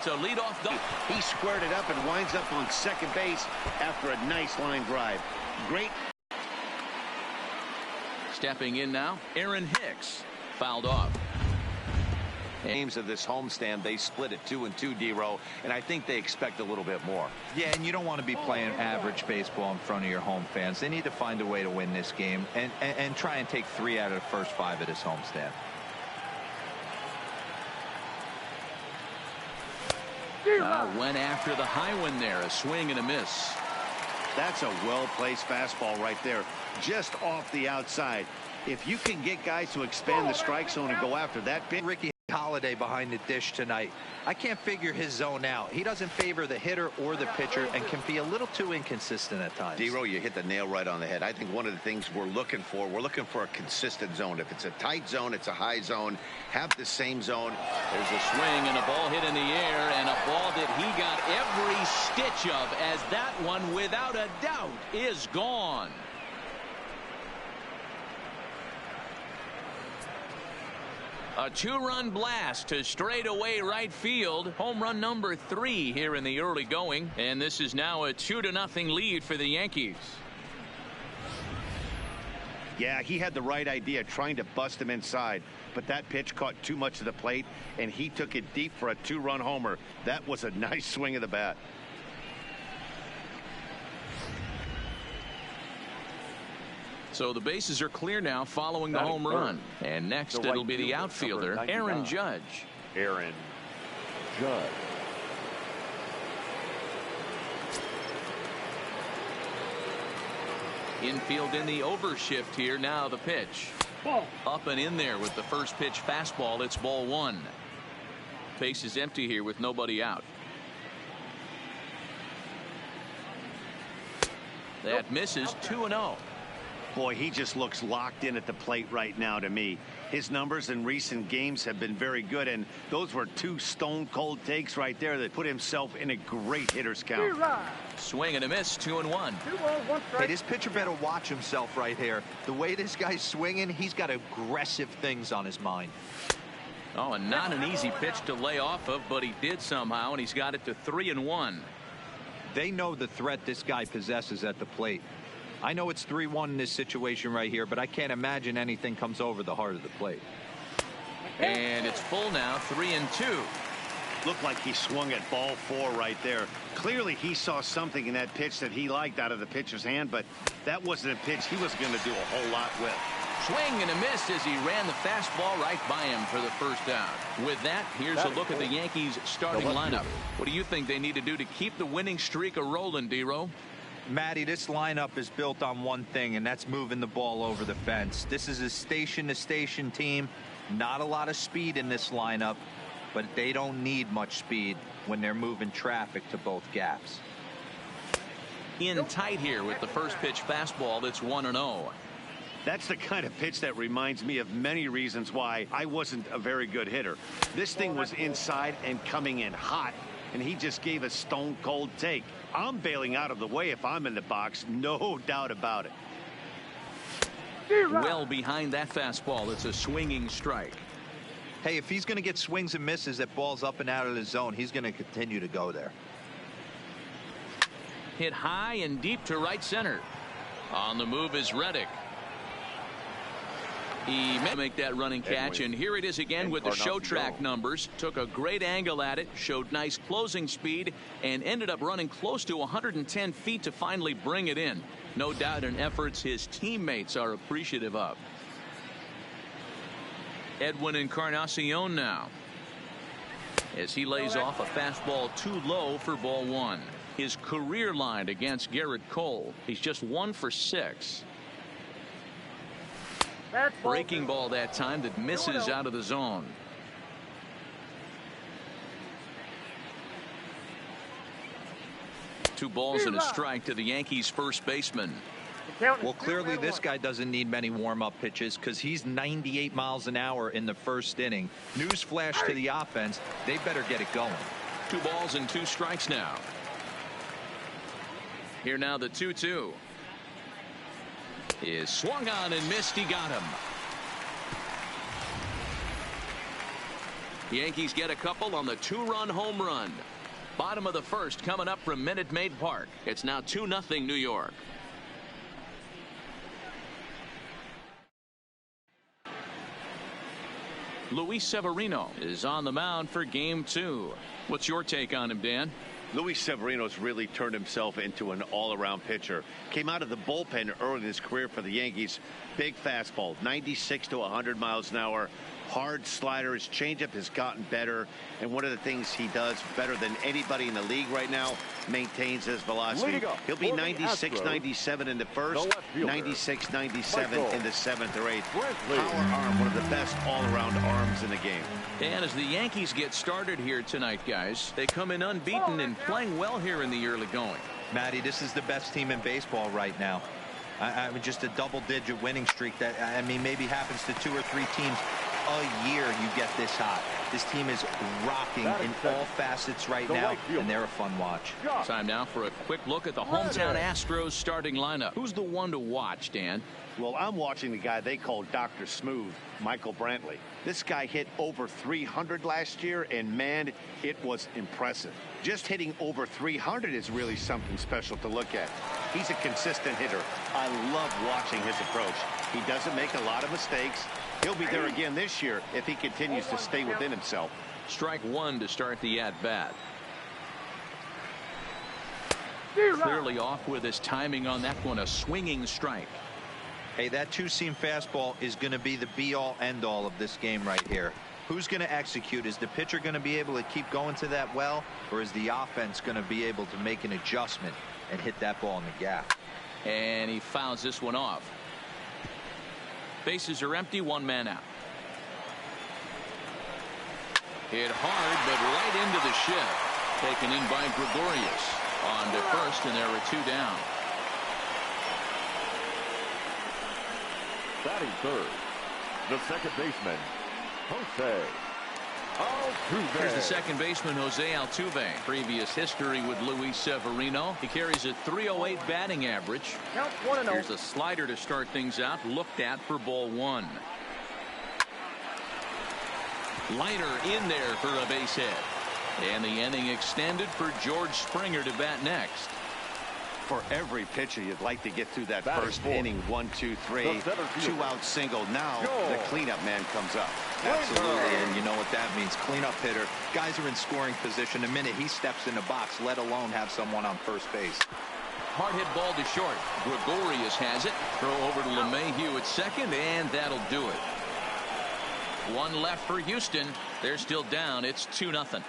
So leadoff double. He squared it up and winds up on second base after a nice line drive. Great. Stepping in now, Aaron Hicks. Fouled off. Games of this homestand, they split it 2-2, D-Row, and I think they expect a little bit more. Yeah, and you don't want to be playing average baseball in front of your home fans. They need to find a way to win this game and try and take 3 out of the first 5 of this homestand. Went after the high one there, a swing and a miss. That's a well-placed fastball right there, just off the outside. If you can get guys to expand the strike zone and go after that pitch. Ricky Holiday behind the dish tonight. I can't figure his zone out. He doesn't favor the hitter or the pitcher and can be a little too inconsistent at times. D-Row, you hit the nail right on the head. I think one of the things we're looking for a consistent zone. If it's a tight zone, it's a high zone. Have the same zone. There's a swing and a ball hit in the air, and a ball that he got every stitch of, as that one, without a doubt, is gone. A 2-run blast to straightaway right field. Home run number 3 here in the early going. And this is now a 2-0 lead for the Yankees. Yeah, he had the right idea, trying to bust him inside. But that pitch caught too much of the plate, and he took it deep for a 2-run homer. That was a nice swing of the bat. So the bases are clear now following the home run. And next it'll be the outfielder, Aaron Judge. Aaron Judge. Infield in the overshift here. Now the pitch. Ball. Up and in there with the first pitch fastball. It's ball 1. Base is empty here with nobody out. That misses. 2-0. Boy, he just looks locked in at the plate right now to me. His numbers in recent games have been very good, and those were 2 stone-cold takes right there that put himself in a great hitter's count. Swing and a miss, 2-1. 2 balls, 1 strike. Hey, this pitcher better watch himself right here. The way this guy's swinging, he's got aggressive things on his mind. Oh, and not an easy pitch to lay off of, but he did somehow, and he's got it to 3-1. They know the threat this guy possesses at the plate. I know it's 3-1 in this situation right here, but I can't imagine anything comes over the heart of the plate. And it's full now, 3-2. Looked like he swung at ball 4 right there. Clearly he saw something in that pitch that he liked out of the pitcher's hand, but that wasn't a pitch he was going to do a whole lot with. Swing and a miss as he ran the fastball right by him for the first out. With that, here's a look at the Yankees starting lineup. What do you think they need to do to keep the winning streak a-rolling, D-Row? Matty, this lineup is built on one thing, and that's moving the ball over the fence. This is a station-to-station team. Not a lot of speed in this lineup, but they don't need much speed when they're moving traffic to both gaps. In tight here with the first pitch fastball. That's 1-0. That's the kind of pitch that reminds me of many reasons why I wasn't a very good hitter. This thing was inside and coming in hot, and he just gave a stone-cold take. I'm bailing out of the way if I'm in the box, no doubt about it. Well behind that fastball. It's a swinging strike. Hey, if he's going to get swings and misses at balls up and out of the zone, he's going to continue to go there. Hit high and deep to right center. On the move is Reddick. He may make that running catch, and here it is again with the show track numbers. Took a great angle at it, showed nice closing speed, and ended up running close to 110 feet to finally bring it in. No doubt in efforts his teammates are appreciative of. Edwin Encarnacion now, as he lays off a fastball too low for ball 1. His career line against Garrett Cole, he's just 1 for 6. Breaking ball that time that misses out of the zone. Two balls and a strike to the Yankees first baseman. Well, clearly this guy doesn't need many warm-up pitches because he's 98 miles an hour in the first inning. Newsflash to the offense, they better get it going. 2 balls and 2 strikes now. Here now the 2-2. Is swung on and missed. He got him. Yankees get a couple on the 2-run home run. Bottom of the first coming up from Minute Maid Park. It's now 2-0 New York. Luis Severino is on the mound for game 2. What's your take on him, Dan? Luis Severino's really turned himself into an all-around pitcher. Came out of the bullpen early in his career for the Yankees. Big fastball, 96 to 100 miles an hour. Hard slider. His changeup has gotten better. And one of the things he does better than anybody in the league right now, maintains his velocity. He'll be 96, 97 in the first, 96, 97 in the 7th or 8th. Power arm, one of the best all-around arms in the game. And as the Yankees get started here tonight, guys, they come in unbeaten and playing well here in the early going. Matty, this is the best team in baseball right now. I mean, just a double-digit winning streak that, I mean, maybe happens to 2 or 3 teams a year. You get this hot. This team is rocking in all facets right now, and they're a fun watch. Time now for a quick look at the hometown Astros starting lineup. Who's the one to watch, Dan? Well, I'm watching the guy they call Dr. Smooth, Michael Brantley. This guy hit over 300 last year, and man, it was impressive. Just hitting over 300 is really something special to look at. He's a consistent hitter. I love watching his approach. He doesn't make a lot of mistakes. He'll be there again this year if he continues to stay within himself. Strike 1 to start the at-bat. Clearly off with his timing on that one, a swinging strike. Hey, that 2-seam fastball is going to be the be-all, end-all of this game right here. Who's going to execute? Is the pitcher going to be able to keep going to that well, or is the offense going to be able to make an adjustment and hit that ball in the gap? And he fouls this one off. Bases are empty, 1 man out. Hit hard, but right into the shed. Taken in by Gregorius. On to first, and there are 2 down. Batting third, the second baseman, Jose Altuve. Here's the second baseman, Jose Altuve. Previous history with Luis Severino. He carries a .308 batting average. Here's a slider to start things out, looked at for ball 1. Liner in there for a base hit. And the inning extended for George Springer to bat next. For every pitcher, you'd like to get through that first inning. 1, 2, 3, 2-out single. Now the cleanup man comes up. Absolutely, and you know what that means. Cleanup hitter. Guys are in scoring position the minute he steps in the box, let alone have someone on first base. Hard hit ball to short. Gregorius has it. Throw over to LeMahieu at second, and that'll do it. 1 left for Houston. They're still down. It's 2-0.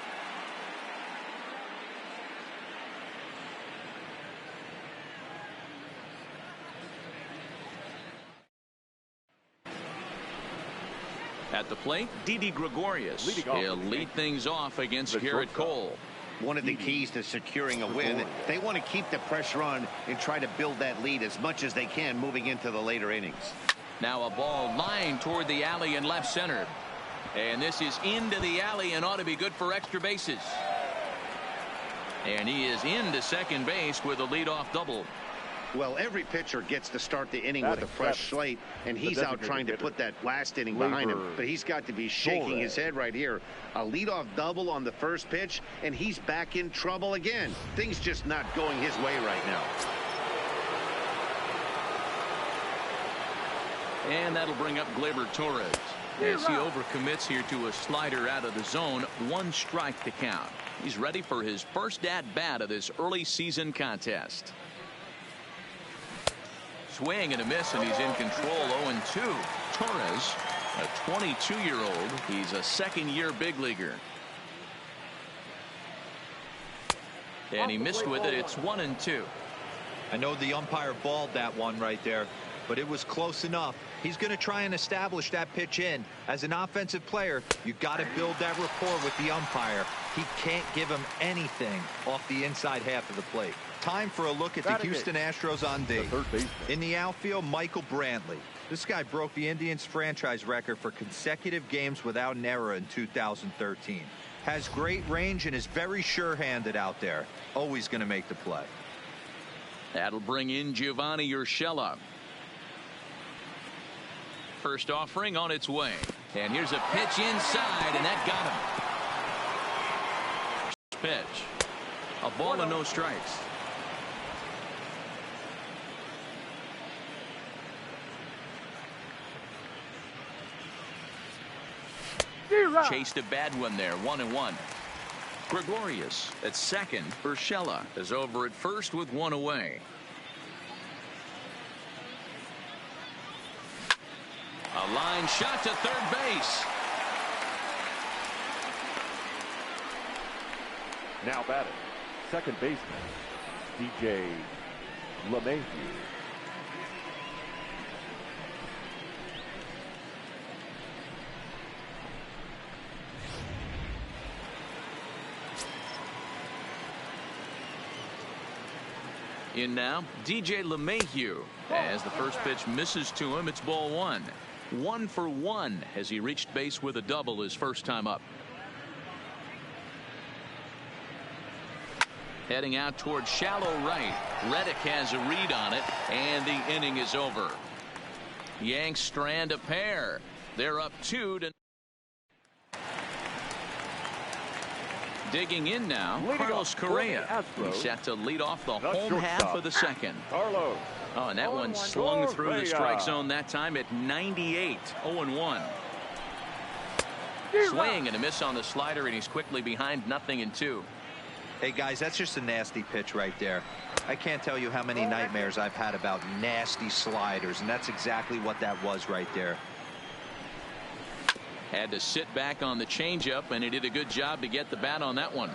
At the plate, Didi Gregorius. He'll lead things off against Garrett Cole. One of the keys to securing a win, they want to keep the pressure on and try to build that lead as much as they can moving into the later innings. Now a ball lined toward the alley in left center. And this is into the alley and ought to be good for extra bases. And he is into second base with a leadoff double. Well, every pitcher gets to start the inning with a fresh slate, and he's out trying to put that last inning behind him. But he's got to be shaking his head right here. A leadoff double on the first pitch, and he's back in trouble again. Things just not going his way right now. And that'll bring up Gleyber Torres. As he overcommits here to a slider out of the zone, 1 strike to count. He's ready for his first at-bat of this early season contest. Swing and a miss, and he's in control. 0-2. Torres, a 22-year-old. He's a second-year big leaguer. And he missed with it. It's 1-2. I know the umpire balled that one right there, but it was close enough. He's going to try and establish that pitch in. As an offensive player, you got to build that rapport with the umpire. He can't give him anything off the inside half of the plate. Time for a look at the Houston Astros on D. In the outfield, Michael Brantley. This guy broke the Indians franchise record for consecutive games without an error in 2013. Has great range and is very sure-handed out there. Always going to make the play. That'll bring in Giovanni Urshela. First offering on its way. And here's a pitch inside, and that got him. pitch. A ball and no strikes. Chased a bad one there. 1-1. Gregorius at second. Urshela is over at first with one away. A line shot to third base. Now batting, second baseman, DJ LeMahieu. In now, DJ LeMahieu. As the first pitch misses to him, it's ball one. 1 for 1 as he reached base with a double his first time up. Heading out towards shallow right. Reddick has a read on it, and the inning is over. Yanks strand a pair. They're up 2-0. Digging in now, Carlos Correa. He's set to lead off the home half of the second. Carlos. Oh, and that one slung through the strike zone that time at 98. 0-1. Swing and a miss on the slider, and he's quickly behind 0-2. Hey, guys, that's just a nasty pitch right there. I can't tell you how many nightmares I've had about nasty sliders, and that's exactly what that was right there. Had to sit back on the changeup, and he did a good job to get the bat on that one.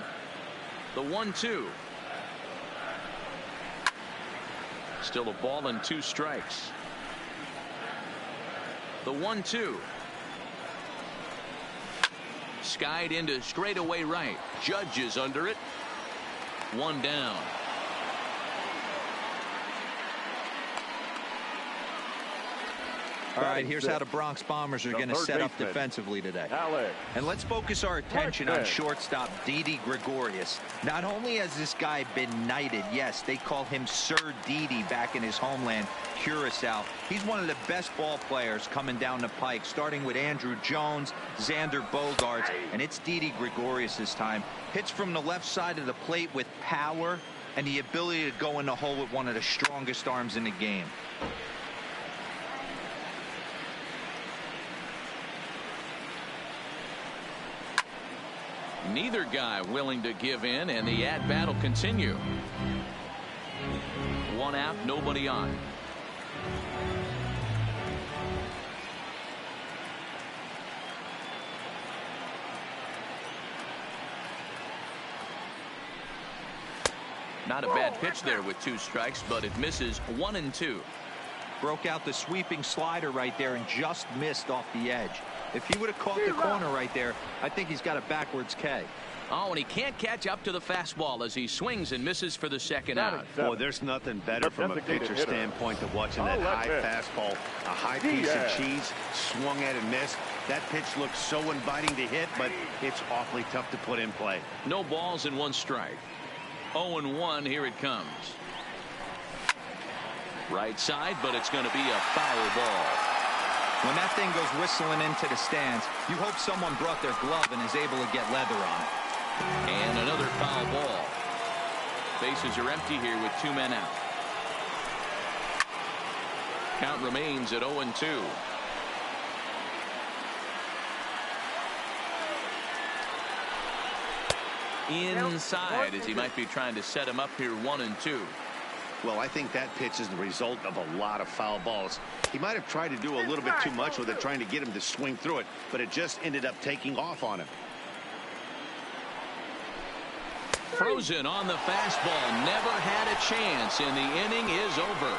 The 1-2. Still a ball and 2 strikes. The 1-2. Skied into straightaway right. Judge is under it. 1 down. All right, here's how the Bronx Bombers are going to set up defensively today. And let's focus our attention on shortstop Didi Gregorius. Not only has this guy been knighted, yes, they call him Sir Didi back in his homeland, Curacao. He's one of the best ball players coming down the pike, starting with Andrew Jones, Xander Bogaerts, and it's Didi Gregorius this time. Hits from the left side of the plate with power and the ability to go in the hole with one of the strongest arms in the game. Neither guy willing to give in, and the at-bat will continue. 1 out, nobody on. Not a bad pitch there with 2 strikes, but it misses. 1-2. Broke out the sweeping slider right there and just missed off the edge. If he would have caught the corner right there, I think he's got a backwards K. Oh, and he can't catch up to the fastball as he swings and misses for the second out. Boy, there's nothing better from a pitcher standpoint than watching that high fastball, a high piece of cheese, swung at and missed. That pitch looks so inviting to hit, but it's awfully tough to put in play. No balls and 1 strike. 0-1, here it comes. Right side, but it's going to be a foul ball. When that thing goes whistling into the stands, you hope someone brought their glove and is able to get leather on it. And another foul ball. Bases are empty here with 2 men out. Count remains at 0-2. Inside as he might be trying to set him up here. 1-2. Well, I think that pitch is the result of a lot of foul balls. He might have tried to do a little bit too much with it, trying to get him to swing through it, but it just ended up taking off on him. Frozen on the fastball. Never had a chance, and the inning is over.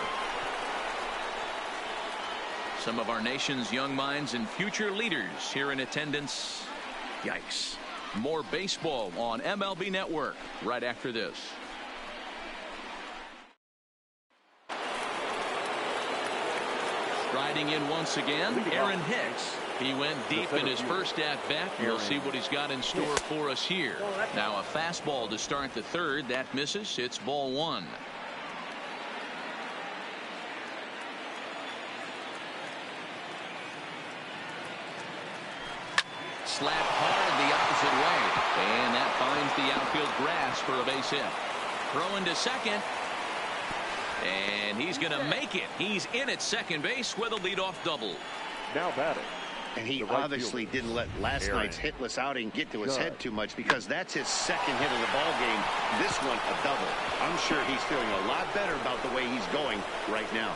Some of our nation's young minds and future leaders here in attendance. Yikes. More baseball on MLB Network right after this. Striding in once again, Aaron Hicks. He went deep in his first at-bat. We'll see what he's got in store for us here. Now a fastball to start the third. That misses. It's ball 1. Slapped hard the opposite way. And that finds the outfield grass for a base hit. Throwing to second. And he's going to make it. He's in at second base with a leadoff double. Now batting. And he obviously didn't let last night's hitless outing get to his head too much, because that's his second hit of the ball game. This one a double. I'm sure he's feeling a lot better about the way he's going right now.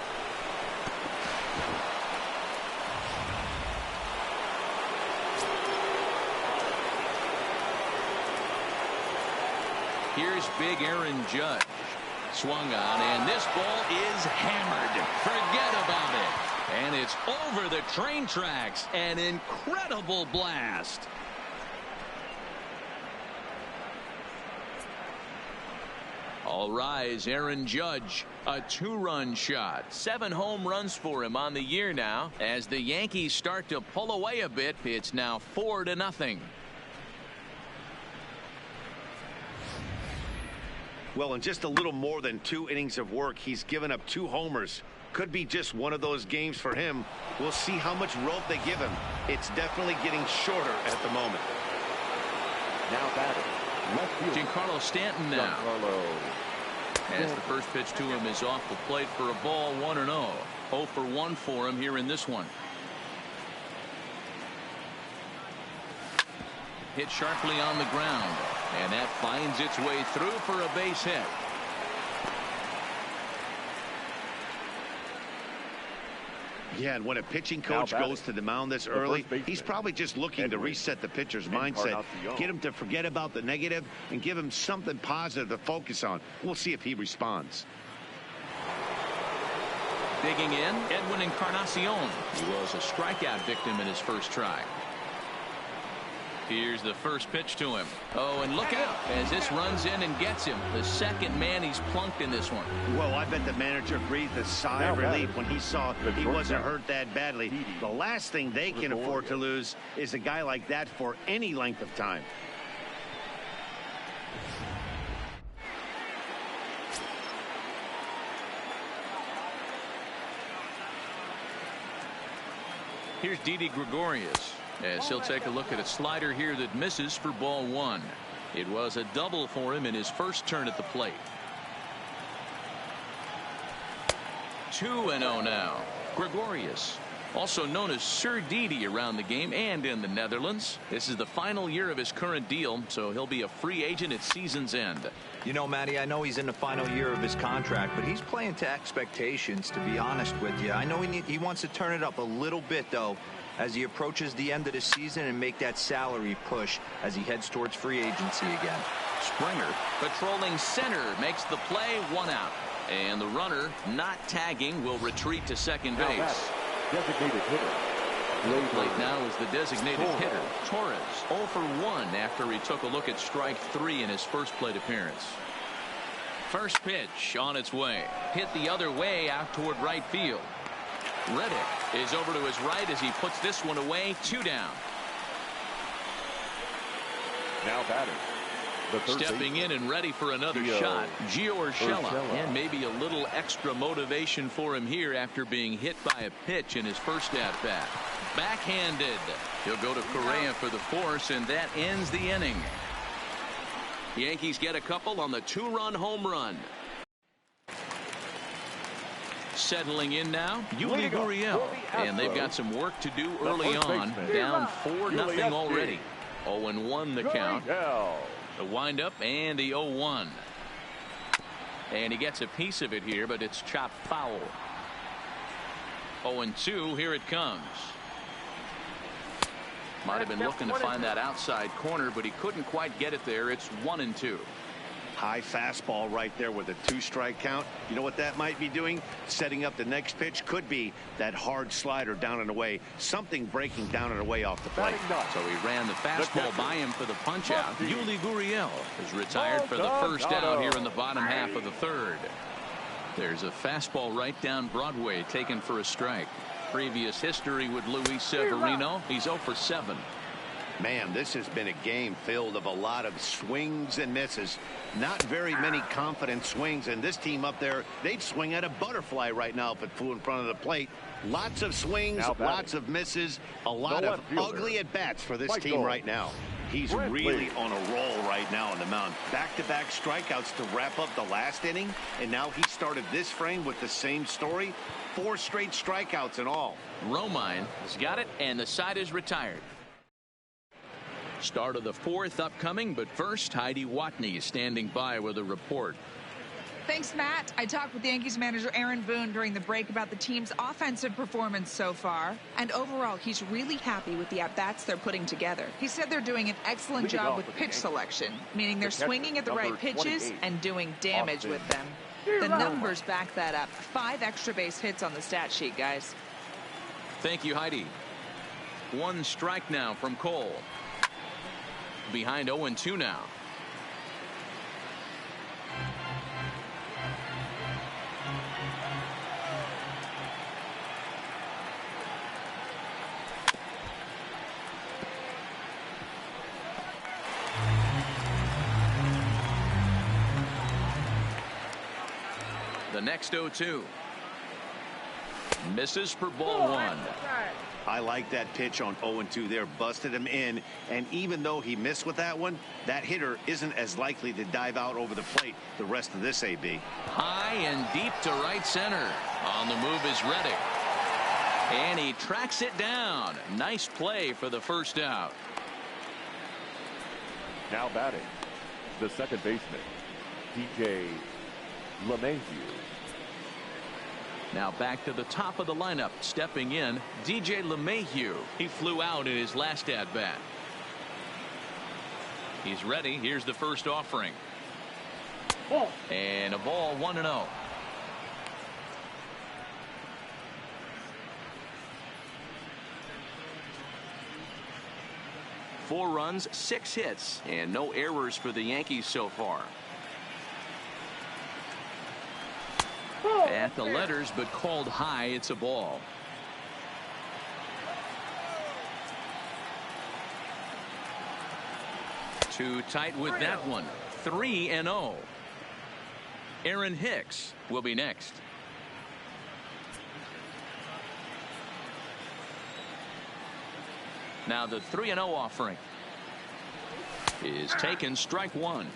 Here's big Aaron Judge. Swung on, and this ball is hammered. Forget about it. And it's over the train tracks. An incredible blast. All rise, Aaron Judge. A 2-run shot. 7 home runs for him on the year now. As the Yankees start to pull away a bit, it's now 4-0. Well, in just a little more than 2 innings of work, he's given up 2 homers. Could be just one of those games for him. We'll see how much rope they give him. It's definitely getting shorter at the moment. Now batting. Left field. Giancarlo Stanton now. As the first pitch to him is off the plate for a ball, 1-0. 0 for 1 for him here in this one. Hit sharply on the ground. And that finds its way through for a base hit. Yeah, and when a pitching coach goes to the mound this early, he's probably just looking to reset the pitcher's mindset, get him to forget about the negative, and give him something positive to focus on. We'll see if he responds. Digging in, Edwin Encarnacion. He was a strikeout victim in his first try. Here's the first pitch to him. Oh, and look out as this runs in and gets him. The second man he's plunked in this one. Well, I bet the manager breathed a sigh of relief when he saw he wasn't hurt that badly. The last thing they can afford to lose is a guy like that for any length of time. Here's Didi Gregorius, as he'll take a look at a slider here that misses for ball 1. It was a double for him in his first turn at the plate. 2-0 now. Gregorius, also known as Sir Didi around the game and in the Netherlands. This is the final year of his current deal, so he'll be a free agent at season's end. You know, Matty, I know he's in the final year of his contract, but he's playing to expectations, to be honest with you. I know he wants to turn it up a little bit, though, as he approaches the end of the season and make that salary push as he heads towards free agency again. Springer, patrolling center, makes the play, 1 out. And the runner, not tagging, will retreat to second base. Designated hitter. Plate now is the designated hitter, Torres, 0 for 1 after he took a look at strike 3 in his first plate appearance. First pitch on its way. Hit the other way out toward right field. Reddick is over to his right as he puts this one away. 2 down. Now batting. Stepping in and ready for another shot, Gio Urshela. And maybe a little extra motivation for him here after being hit by a pitch in his first at-bat. Backhanded. He'll go to Correa for the force, and that ends the inning. Yankees get a couple on the 2-run home run. Settling in now, Yuli Gurriel. And they've got some work to do early on. Down 4-0 already. 0-1 the count. The windup and the 0-1. And he gets a piece of it here, but it's chopped foul. 0-2, here it comes. Might have been looking to find that outside corner, but he couldn't quite get it there. It's 1-2. High fastball right there with a 2-strike count. You know what that might be doing? Setting up the next pitch. Could be that hard slider down and away. Something breaking down and away off the plate. So he ran the fastball by him for the punch out. Yuli Gurriel is retired for the first out here in the bottom half of the third. There's a fastball right down Broadway taken for a strike. Previous history with Luis Severino. He's 0 for 7. Man, this has been a game filled of a lot of swings and misses. Not very many confident swings, and this team up there, they'd swing at a butterfly right now if it flew in front of the plate. Lots of swings, lots of misses, a lot of ugly at-bats for this team right now. He's really on a roll right now on the mound. Back-to-back strikeouts to wrap up the last inning, and now he started this frame with the same story. 4 straight strikeouts in all. Romine has got it, and the side is retired. Start of the 4th upcoming, but first, Heidi Watney is standing by with a report. Thanks, Matt. I talked with Yankees manager Aaron Boone during the break about the team's offensive performance so far. And overall, he's really happy with the at-bats they're putting together. He said they're doing an excellent job with pitch selection, meaning they're swinging at the right pitches and doing damage with them. The numbers back that up. 5 extra base hits on the stat sheet, guys. Thank you, Heidi. 1 strike now from Cole. Behind 0-2 now. The next 0-2. Misses for ball 1. I like that pitch on 0-2 there. Busted him in, and even though he missed with that one, that hitter isn't as likely to dive out over the plate the rest of this AB. High and deep to right center. On the move is Reddick. And he tracks it down. Nice play for the first out. Now batting, the second baseman, DJ LeMahieu. Now back to the top of the lineup. Stepping in, DJ LeMahieu. He flew out in his last at-bat. He's ready. Here's the first offering. And a ball, 1-0. Four runs, 6 hits, and no errors for the Yankees so far. At the letters, but called high. It's a ball. Too tight with that one. 3-0. Aaron Hicks will be next. Now the 3-0 offering is taken. Strike 1.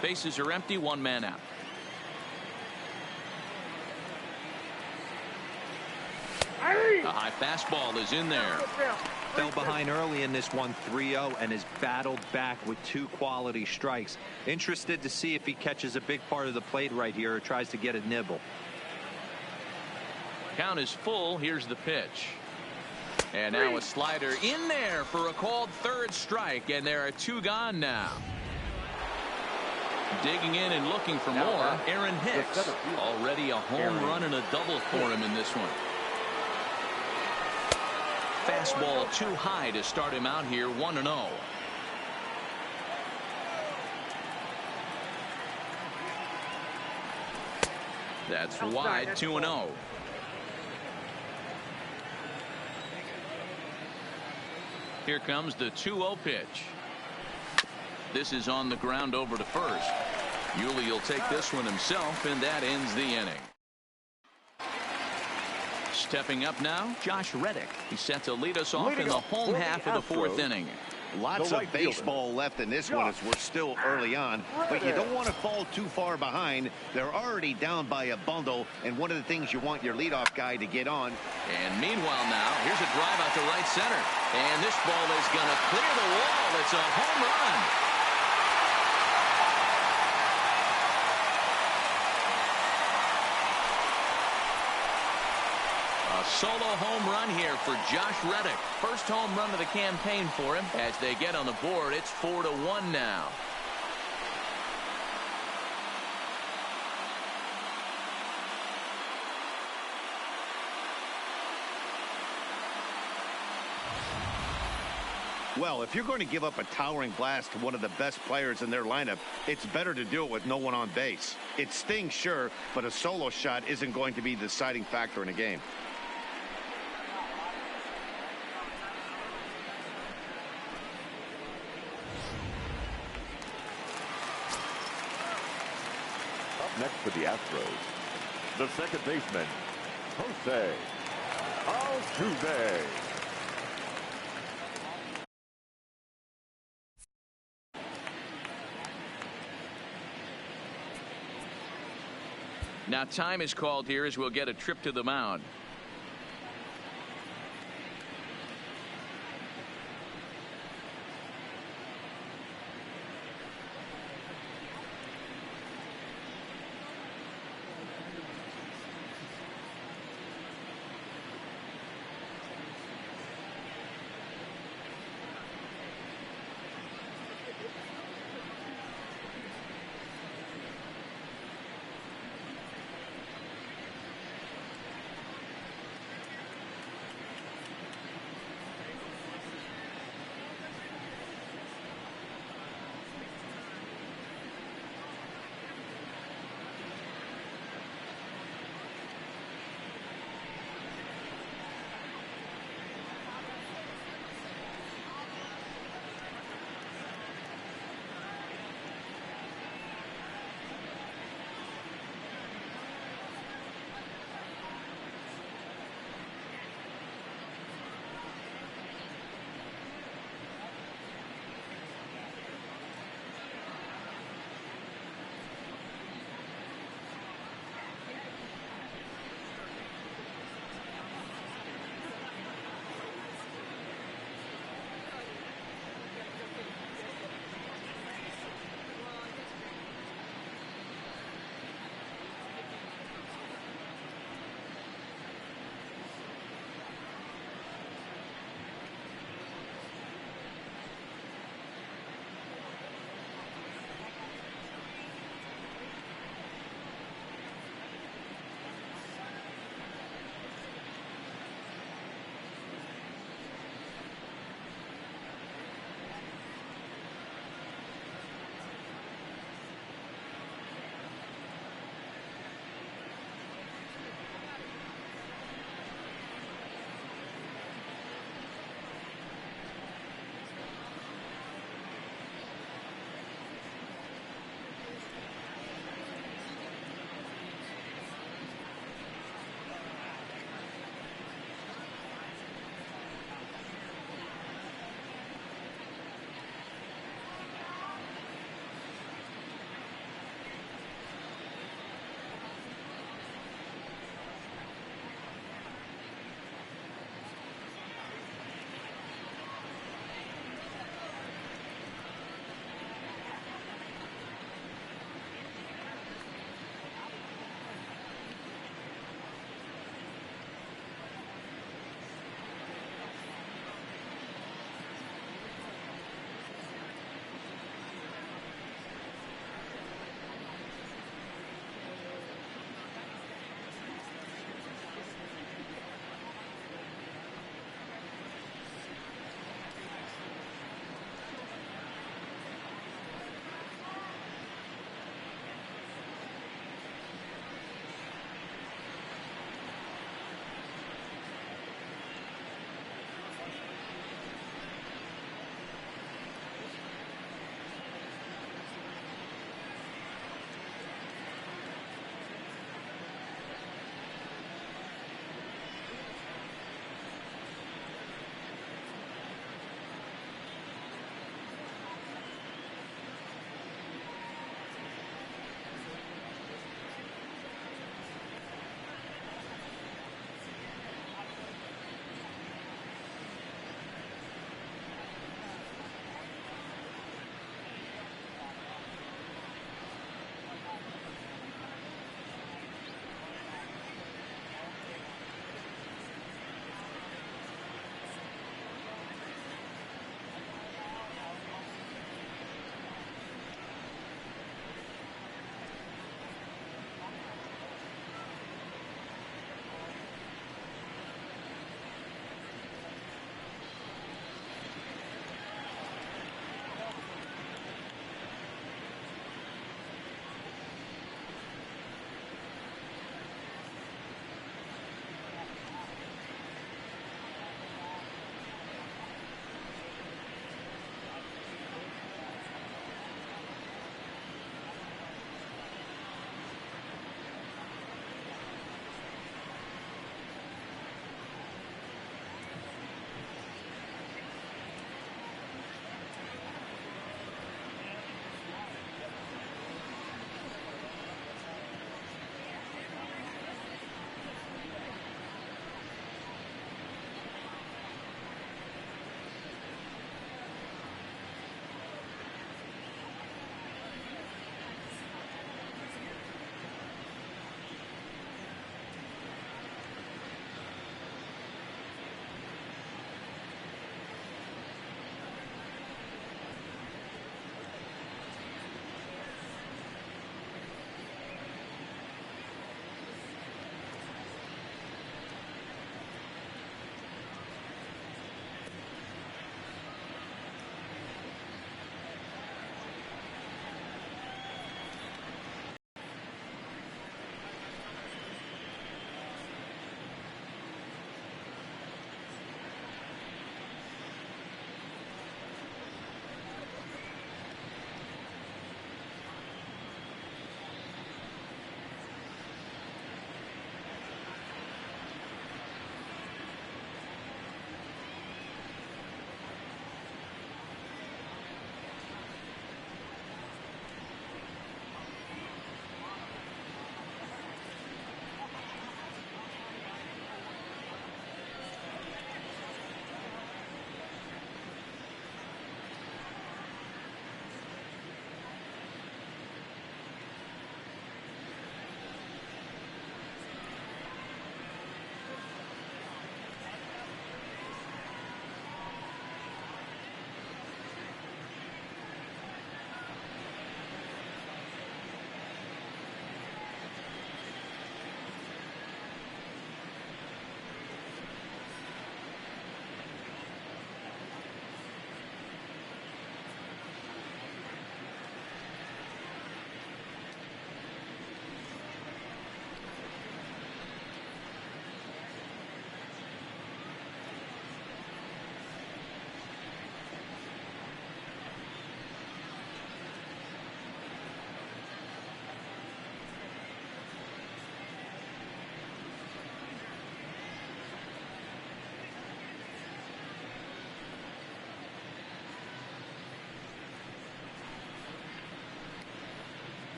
Bases are empty. 1 man out. A high fastball is in there. Fell behind early in this one, 3-0, and has battled back with 2 quality strikes. Interested to see if he catches a big part of the plate right here or tries to get a nibble. Count is full. Here's the pitch. And now a slider in there for a called 3rd strike, and there are 2 gone now. Digging in and looking for more, Aaron Hicks. Already a home run and a double for him in this one. Fastball too high to start him out here. 1-0. That's wide. 2-0. Here comes the 2-0 pitch. This is on the ground over to first. Yuli will take this one himself, and that ends the inning. Stepping up now, Josh Reddick. He's set to lead us off in the home half of the 4th inning. Lots of baseball left in this one as we're still early on, but you don't want to fall too far behind. They're already down by a bundle, and one of the things you want your leadoff guy to get on. And meanwhile now, here's a drive out to right center. And this ball is going to clear the wall. It's a home run. A solo home run here for Josh Reddick. First home run of the campaign for him. As they get on the board, it's 4-1 now. Well, if you're going to give up a towering blast to one of the best players in their lineup, it's better to do it with no one on base. It stings, sure, but a solo shot isn't going to be the deciding factor in a game. Up next for the Astros, the second baseman, Jose Altuve. Now time is called here as we'll get a trip to the mound.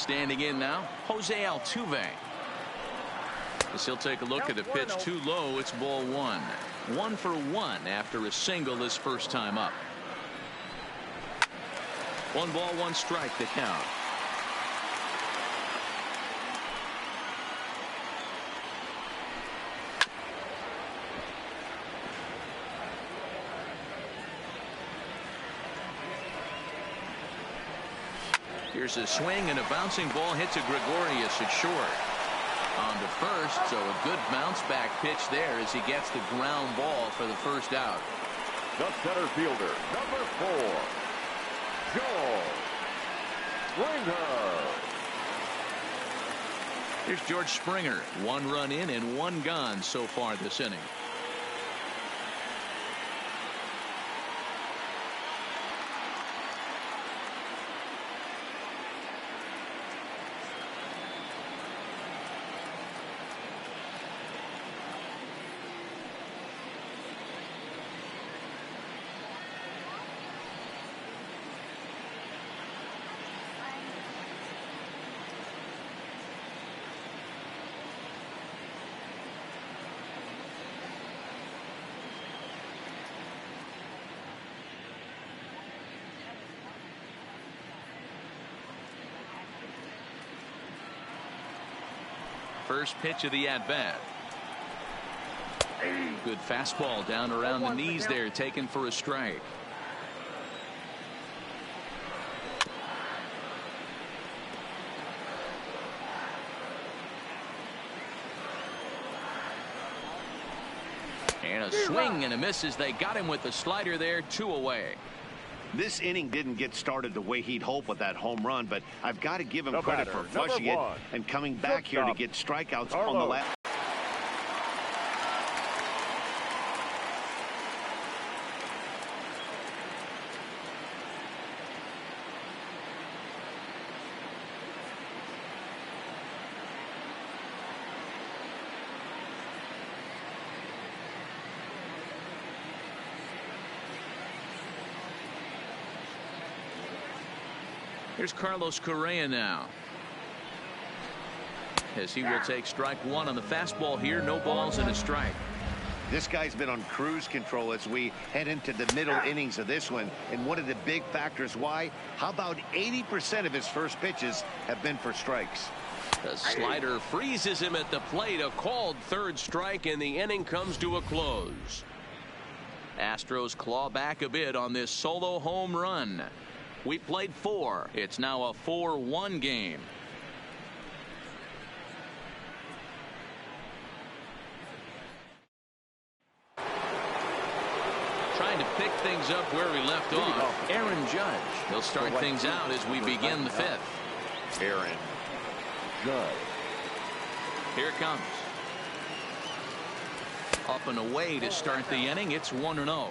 Standing in now, Jose Altuve. As he'll take a look at the pitch too low. It's ball one. 1 for 1 after a single his first time up. 1 ball, 1 strike to count. Here's a swing and a bouncing ball hit to Gregorius at short. On to first, so a good bounce back pitch there as he gets the ground ball for the first out. The center fielder, number 4, Joe Springer. Here's George Springer. 1 run in and 1 gone so far this inning. First pitch of the at-bat. Good fastball down around the knees there, taken for a strike. And a swing and a miss as they got him with the slider there. 2 away. This inning didn't get started the way he'd hoped with that home run, but I've got to give him credit for flushing it and coming back here to get strikeouts on the last. Here's Carlos Correa now, as he will take strike 1 on the fastball here. No balls and a strike. This guy's been on cruise control as we head into the middle innings of this one. And one of the big factors why, how about 80% of his first pitches have been for strikes? The slider freezes him at the plate. A called 3rd strike, and the inning comes to a close. Astros claw back a bit on this solo home run. We played 4. It's now a 4-1 game. Trying to pick things up where we left off, Aaron Judge. He'll start things out as we begin the 5th. Aaron Judge. Here it comes. Up and away to start the inning. It's 1-0.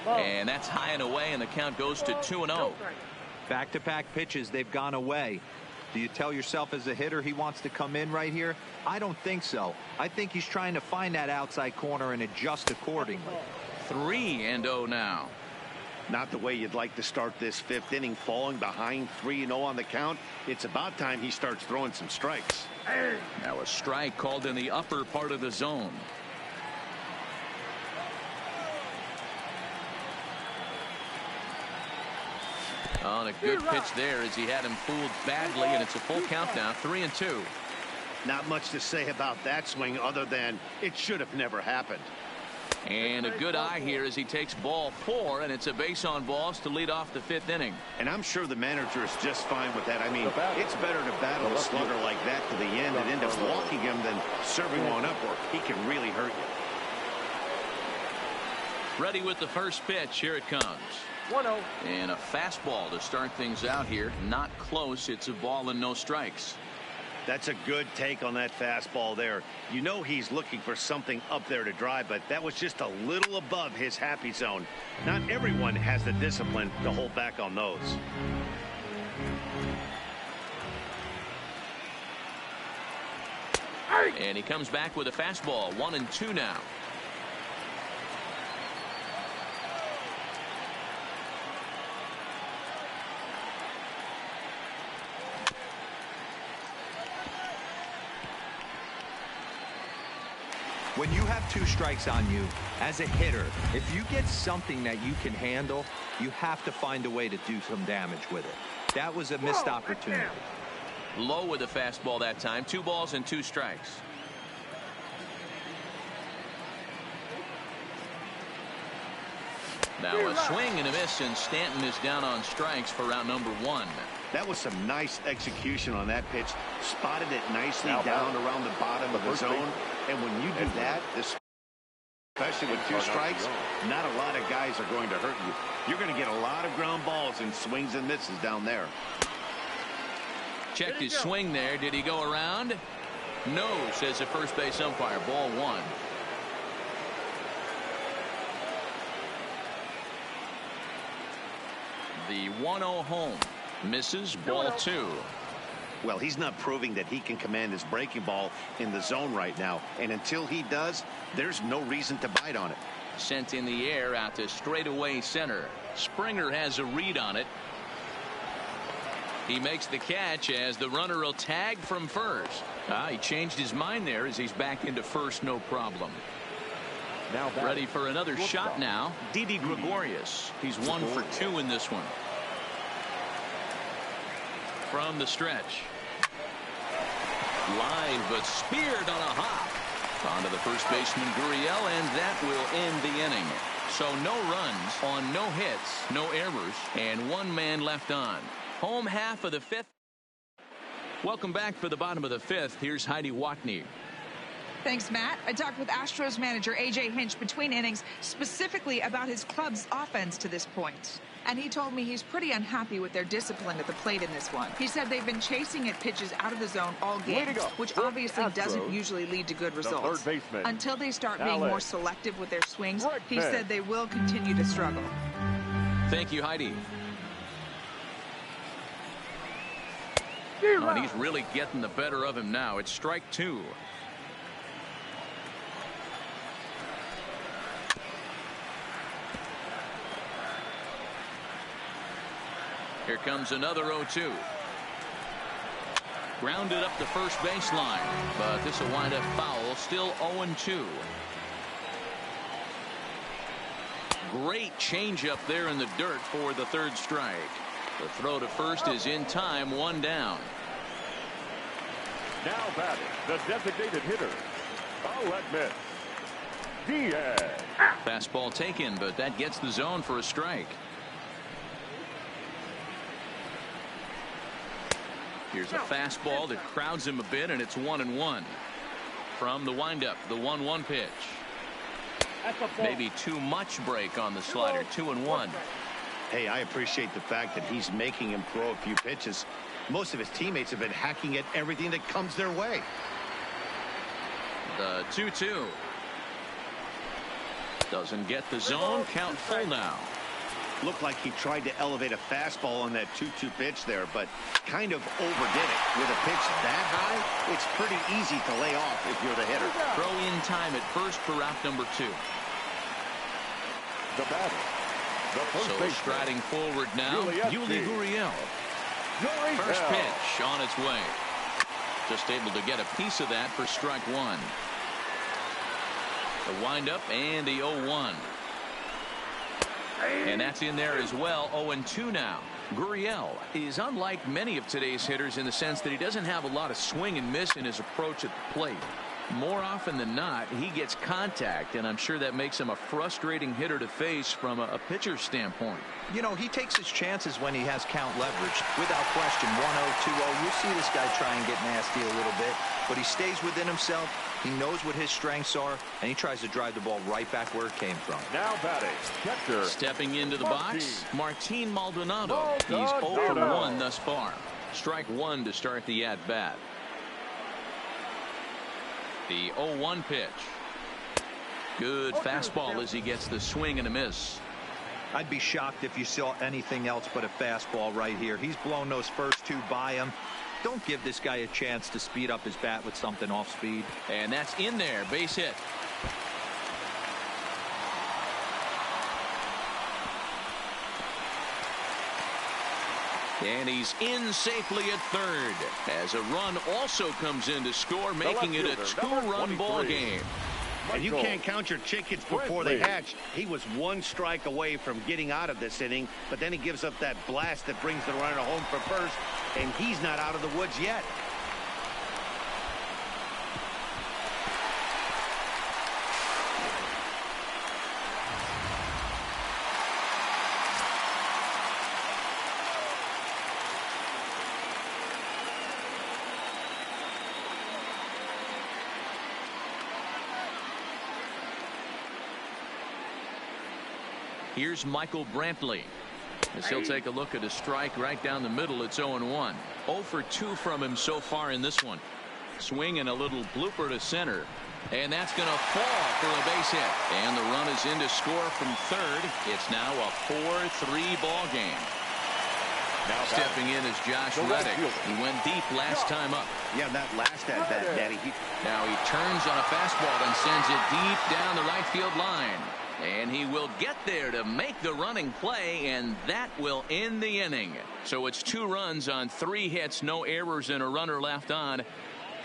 And that's high and away, and the count goes to 2-0. Back-to-back pitches, they've gone away. Do you tell yourself as a hitter he wants to come in right here? I don't think so. I think he's trying to find that outside corner and adjust accordingly. 3-0 now. Not the way you'd like to start this 5th inning, falling behind 3-0 on the count. It's about time he starts throwing some strikes. Now a strike called in the upper part of the zone. On a good pitch there as he had him fooled badly, and it's a full count now. 3-2. Not much to say about that swing other than it should have never happened. And a good eye here as he takes ball 4, and it's a base on balls to lead off the 5th inning. And I'm sure the manager is just fine with that. I mean, it's better to battle a slugger like that to the end and end up walking him than serving one up where he can really hurt you. Ready with the first pitch. Here it comes. 1-0. And a fastball to start things out here. Not close. It's a ball and no strikes. That's a good take on that fastball there. You know he's looking for something up there to drive, but that was just a little above his happy zone. Not everyone has the discipline to hold back on those. And he comes back with a fastball. 1-2 now. When you have 2 strikes on you, as a hitter, if you get something that you can handle, you have to find a way to do some damage with it. That was a missed opportunity. Low with the fastball that time. 2 balls and 2 strikes. Now a swing and a miss, and Stanton is down on strikes for round number 1. That was some nice execution on that pitch. Spotted it nicely down around the bottom of the zone. And when you do that, especially with 2 strikes, not a lot of guys are going to hurt you. You're going to get a lot of ground balls and swings and misses down there. Checked his swing there. Did he go around? No, says the first base umpire. Ball 1. The 1-0 home. Misses. Ball 2. Well, he's not proving that he can command his breaking ball in the zone right now. And until he does, there's no reason to bite on it. Sent in the air out to straightaway center. Springer has a read on it. He makes the catch as the runner will tag from first. He changed his mind there as he's back into first, no problem. Now ready for another shot now. Didi Gregorius. He's 1 for 2 in this one. From the stretch. Line, but speared on a hop. On to the first baseman, Gurriel, and that will end the inning. So no runs on no hits, no errors, and 1 man left on. Home half of the 5th. Welcome back for the bottom of the 5th. Here's Heidi Watney. Thanks, Matt. I talked with Astros manager A.J. Hinch between innings specifically about his club's offense to this point. And he told me he's pretty unhappy with their discipline at the plate in this one. He said they've been chasing at pitches out of the zone all game, which obviously doesn't usually lead to good results. Until they start being more selective with their swings, he said they will continue to struggle. Thank you, Heidi. Oh, and he's really getting the better of him now. It's strike 2. Here comes another 0-2. Grounded up the first baseline, but this will wind up foul. Still 0-2. Great changeup there in the dirt for the 3rd strike. The throw to first is in time. 1 down. Now batting, the designated hitter. I'll admit, Diaz. Fastball taken, but that gets the zone for a strike. Here's a fastball that crowds him a bit, and it's 1-1. From the windup, the 1-1 pitch. Maybe too much break on the slider. 2-1. Hey, I appreciate the fact that he's making him throw a few pitches. Most of his teammates have been hacking at everything that comes their way. The 2-2. Doesn't get the zone. Count full now. Looked like he tried to elevate a fastball on that 2-2 pitch there, but kind of overdid it. With a pitch that high, it's pretty easy to lay off if you're the hitter. Throw in time at first for route number 2. The batter, the first so baseman, striding forward now, Yuli Gurriel. First pitch on its way. Just able to get a piece of that for strike 1. The windup and the 0-1. And that's in there as well. 0-2 now. Gurriel is unlike many of today's hitters in the sense that he doesn't have a lot of swing and miss in his approach at the plate. More often than not, he gets contact, and I'm sure that makes him a frustrating hitter to face from a pitcher's standpoint. You know, he takes his chances when he has count leverage. Without question, 1-0, 2-0. You see this guy try and get nasty a little bit, but he stays within himself. He knows what his strengths are, and he tries to drive the ball right back where it came from. Now batting, catcher. Stepping into the box, Martin Maldonado. He's 0 for 1 thus far. Strike 1 to start the at-bat. The 0-1 pitch. Good fastball as he gets the swing and a miss. I'd be shocked if you saw anything else but a fastball right here. He's blown those first 2 by him. Don't give this guy a chance to speed up his bat with something off speed. And that's in there. Base hit. And he's in safely at third as a run also comes in to score, making it a 2-run ball game. And you can't count your chickens before they hatch. He was one strike away from getting out of this inning, but then he gives up that blast that brings the runner home for first, and he's not out of the woods yet. Here's Michael Brantley. As he'll take a look at a strike right down the middle. It's 0-1. 0 for 2 from him so far in this one. Swing and a little blooper to center. And that's going to fall for a base hit. And the run is in to score from third. It's now a 4-3 ball game. Now stepping in is Josh Reddick. He went deep last time up. Yeah, that last at bat, Daddy. Now he turns on a fastball and sends it deep down the right field line. And he will get there to make the running play, and that will end the inning. So it's 2 runs on 3 hits, no errors, and a runner left on.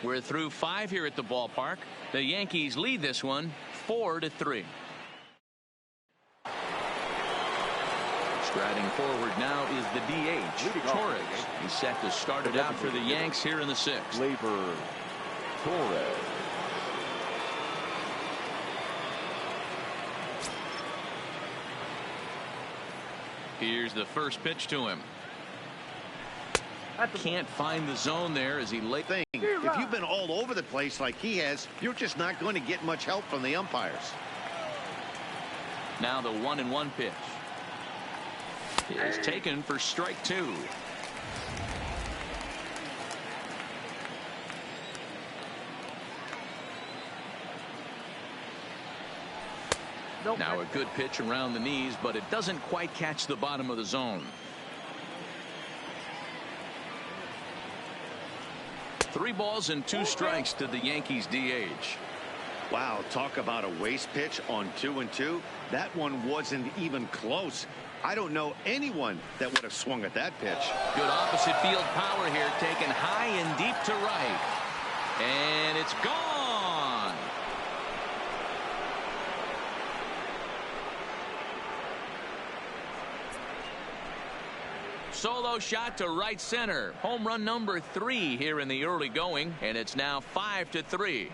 We're through 5 here at the ballpark. The Yankees lead this one 4-3. Striding forward now is the DH, Torres. He's set to start it out for the Yanks here in the 6th. Labor Torres. Here's the first pitch to him. Can't find the zone there as he lays. If you've been all over the place like he has, you're just not going to get much help from the umpires. Now the 1-1 pitch is taken for strike 2. Now a good pitch around the knees, but it doesn't quite catch the bottom of the zone. 3 balls and 2 strikes to the Yankees DH. Wow, talk about a waste pitch on 2-2. That one wasn't even close. I don't know anyone that would have swung at that pitch. Good opposite field power here, taken high and deep to right. And it's gone. Solo shot to right center. Home run number 3 here in the early going, and it's now 5-3.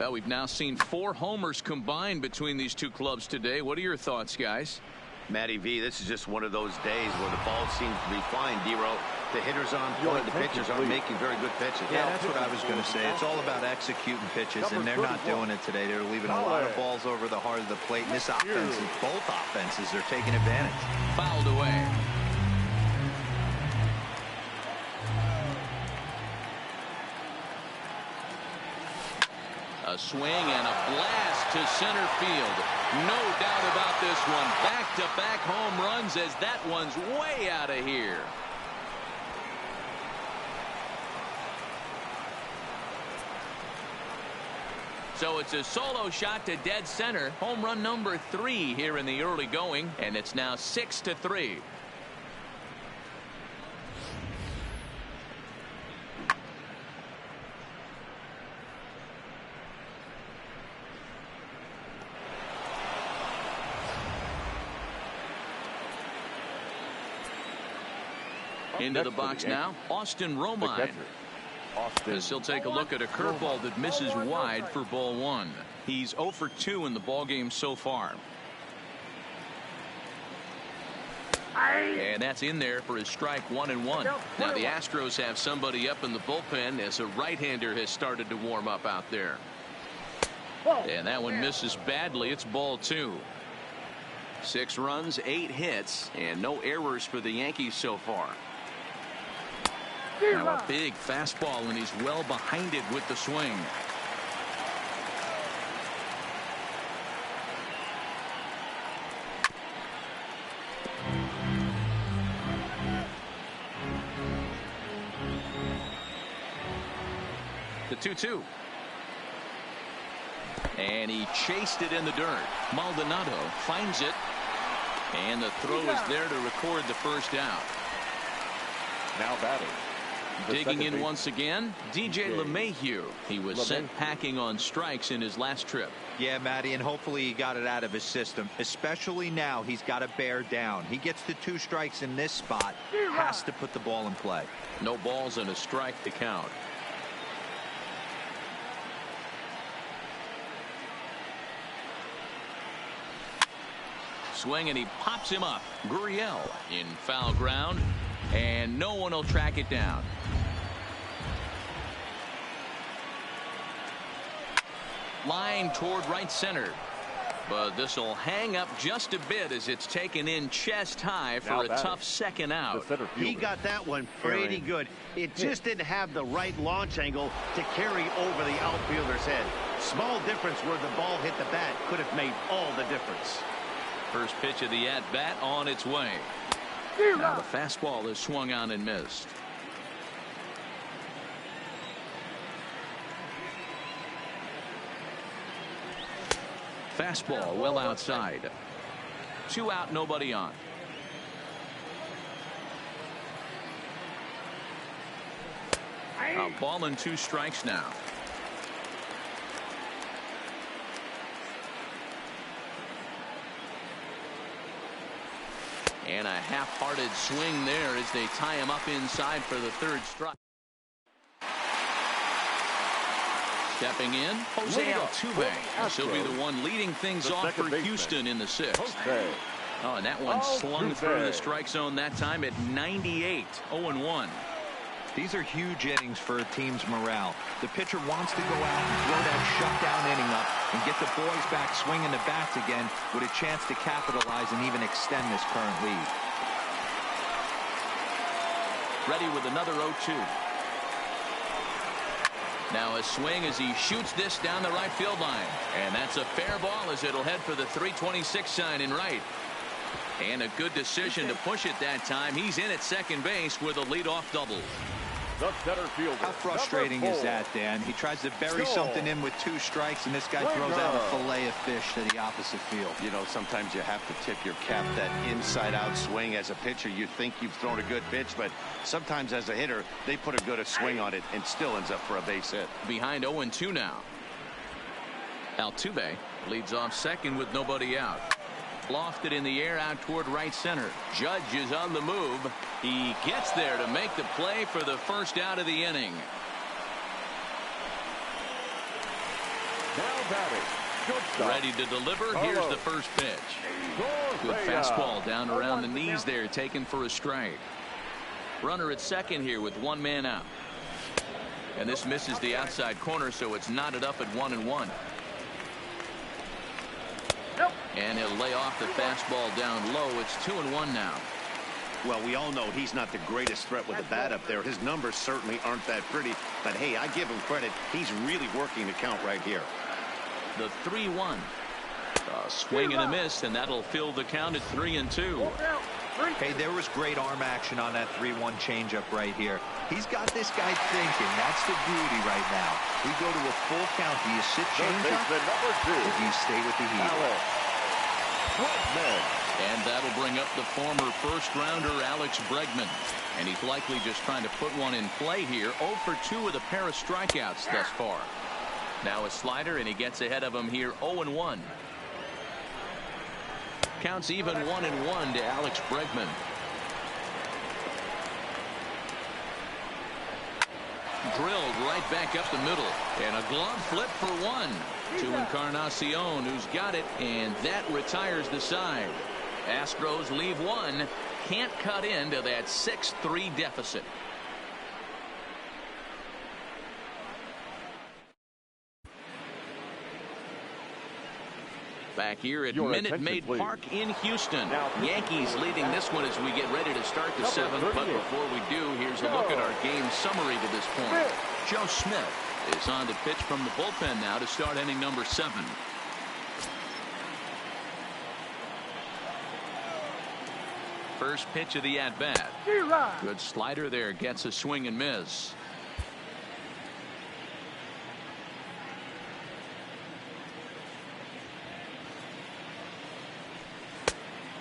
Well, we've now seen 4 homers combined between these 2 clubs today. What are your thoughts, guys? Matty V, this is just one of those days where the ball seems to be flying, D-Row. The hitters are on point. The pitchers aren't making very good pitches. Yeah, that's what I was going to say. It's all about executing pitches, and they're not doing it today. They're leaving a lot of balls over the heart of the plate. And this offense, both offenses are taking advantage. Fouled away. A swing and a blast to center field. No doubt about this one. Back-to-back home runs as that one's way out of here. So it's a solo shot to dead center. Home run number 3 here in the early going, and it's now 6-3. Into the box now, Austin Romine. As he'll take a look at a curveball that misses wide for ball 1. He's 0 for 2 in the ballgame so far. And that's in there for his strike 1-1. Now the Astros have somebody up in the bullpen as a right-hander has started to warm up out there. And that one misses badly. It's ball 2. 6 runs, 8 hits, and no errors for the Yankees so far. Now a big fastball, and he's well behind it with the swing. The 2-2. And he chased it in the dirt. Maldonado finds it. And the throw is there to record the first out. Now batting, Digging in once again, DJ LeMahieu. He was sent packing on strikes in his last trip. Yeah, Matty, and hopefully he got it out of his system. Especially now, he's got to bear down. He gets the 2 strikes in this spot, has to put the ball in play. No balls and a strike to count. Swing, and he pops him up. Gurriel in foul ground, and no one will track it down. Line toward right center, but this will hang up just a bit as it's taken in chest high for a tough second out. He got that one pretty good. It just didn't have the right launch angle to carry over the outfielder's head. Small difference where the ball hit the bat could have made all the difference. First pitch of the at-bat on its way. Now the fastball is swung on and missed. Fastball well outside. 2 out, nobody on. A ball and 2 strikes now. And a half-hearted swing there as they tie him up inside for the 3rd strike. Stepping in, Jose Altuve. He'll be the one leading things off for Houston in the 6th. Oh, and that one slung through the strike zone that time at 98. 0-1. These are huge innings for a team's morale. The pitcher wants to go out and throw that shutdown inning up and get the boys back swinging the bats again with a chance to capitalize and even extend this current lead. Ready with another 0-2. Now a swing as he shoots this down the right field line. And that's a fair ball as it'll head for the 326 sign in right. And a good decision to push it that time. He's in at second base with a leadoff double. The center fielder. How frustrating is that, Dan? He tries to bury something in with 2 strikes, and this guy throws out a fillet of fish to the opposite field. You know, sometimes you have to tip your cap. That inside-out swing as a pitcher, you think you've thrown a good pitch, but sometimes as a hitter, they put a good swing on it and still ends up for a base hit. Behind 0-2 now. Altuve leads off second with nobody out. Lofted in the air out toward right center. Judge is on the move. He gets there to make the play for the 1st out of the inning. Now batting. Ready to deliver. Here's the first pitch. Good fastball down around the knees there, taken for a strike. Runner at second here with 1 man out. And this misses the outside corner, so it's knotted up at 1-1. And he'll lay off the fastball down low. It's 2-1 now. Well, we all know he's not the greatest threat with the bat up there. His numbers certainly aren't that pretty. But, hey, I give him credit. He's really working the count right here. The 3-1. A swing and a miss, and that'll fill the count at 3-2. Hey, there was great arm action on that 3-1 changeup right here. He's got this guy thinking. That's the beauty right now. We go to a full count. Do you sit changeup, or do you stay with the heat? And that'll bring up the former first-rounder Alex Bregman. And he's likely just trying to put one in play here. 0 for 2 with a pair of strikeouts thus far. Now a slider, and he gets ahead of him here. 0-1. Counts even 1-1 to Alex Bregman. Drilled right back up the middle, and a glove flip for 1 to Encarnacion, who's got it, and that retires the side. Astros leave 1, can't cut into that 6-3 deficit. Back here at Minute Maid Park in Houston. Yankees leading this one as we get ready to start the 7th. But before we do, here's a look at our game summary to this point. Joe Smith is on to pitch from the bullpen now to start inning number 7. First pitch of the at-bat. Good slider there, gets a swing and miss.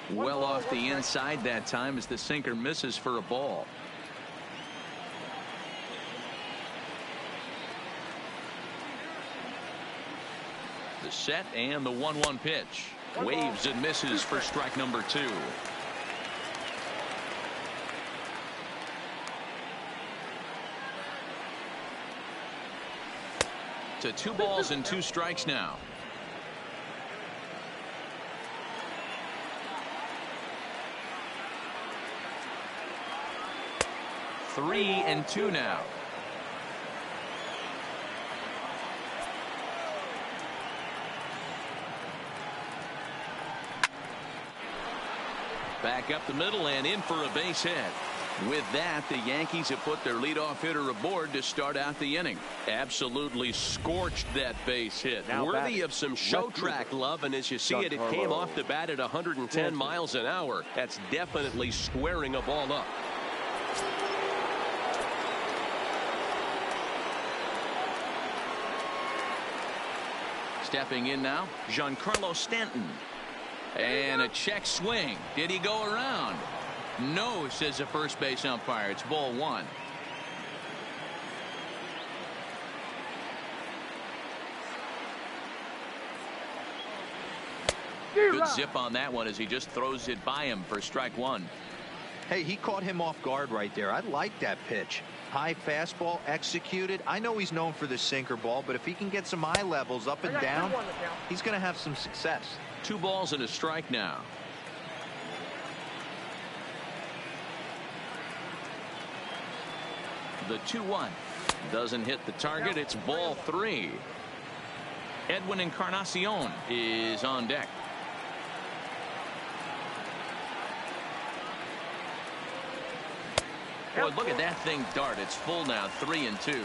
Well off the inside that time as the sinker misses for a ball. The set and the 1-1 pitch. Waves and misses for strike number 2. To 2 balls and 2 strikes now. 3-2 now. Back up the middle and in for a base hit. With that, the Yankees have put their leadoff hitter aboard to start out the inning. Absolutely scorched that base hit. Now worthy of some show track love, and as you see it came off the bat at 110 miles an hour. That's definitely squaring a ball up. Stepping in now, Giancarlo Stanton. And a check swing. Did he go around? No, says the first base umpire. It's ball 1. Good zip on that one as he just throws it by him for strike 1. Hey, he caught him off guard right there. I like that pitch. High fastball executed. I know he's known for the sinker ball, but if he can get some eye levels up and down, he's going to have some success. 2 balls and a strike now. The 2-1 doesn't hit the target. It's ball 3. Edwin Encarnacion is on deck. Boy, look at that thing dart. It's full now. 3-2.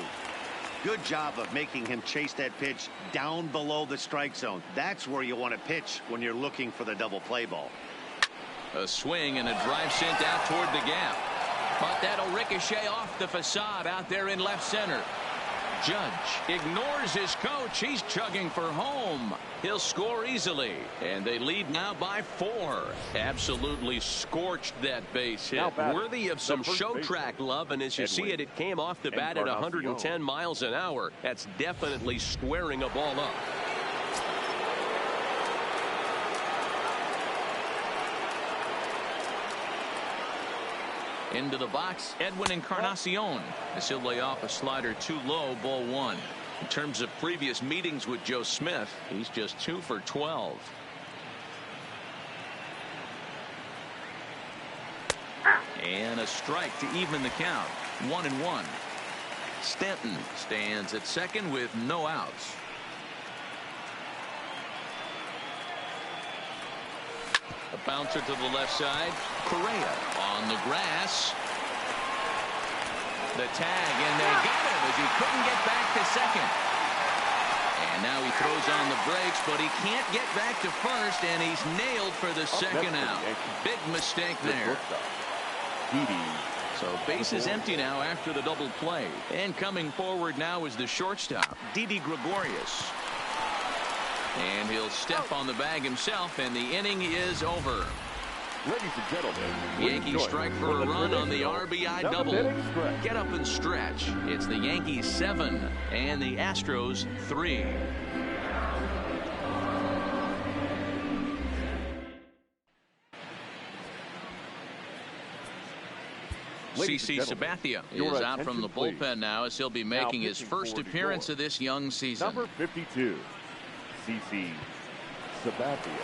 Good job of making him chase that pitch down below the strike zone. That's where you want to pitch when you're looking for the double play ball. A swing and a drive sent out toward the gap. But that'll ricochet off the facade out there in left center. Judge ignores his coach. He's chugging for home. He'll score easily. And they lead now by 4. Absolutely scorched that base hit. Worthy of some show track love, and as you see it, it came off the bat at 110 miles an hour. That's definitely squaring a ball up. Into the box, Edwin Encarnacion. As he'll lay off a slider too low, ball 1. In terms of previous meetings with Joe Smith, he's just 2 for 12. And a strike to even the count. 1-1. Stanton stands at second with no outs. A bouncer to the left side. Correa on the grass. The tag, and they got him as he couldn't get back to second. And now he throws on the brakes, but he can't get back to first, and he's nailed for the second out. Big mistake there. So base is empty now after the double play. And coming forward now is the shortstop, Didi Gregorius. And he'll step on the bag himself, and the inning is over. Ladies and gentlemen, Yankees strike for a run on the RBI double. Get up and stretch. It's the Yankees 7 and the Astros 3. CC Sabathia is out from the bullpen now as he'll be making his first appearance of this young season. Number 52, CC Sabathia.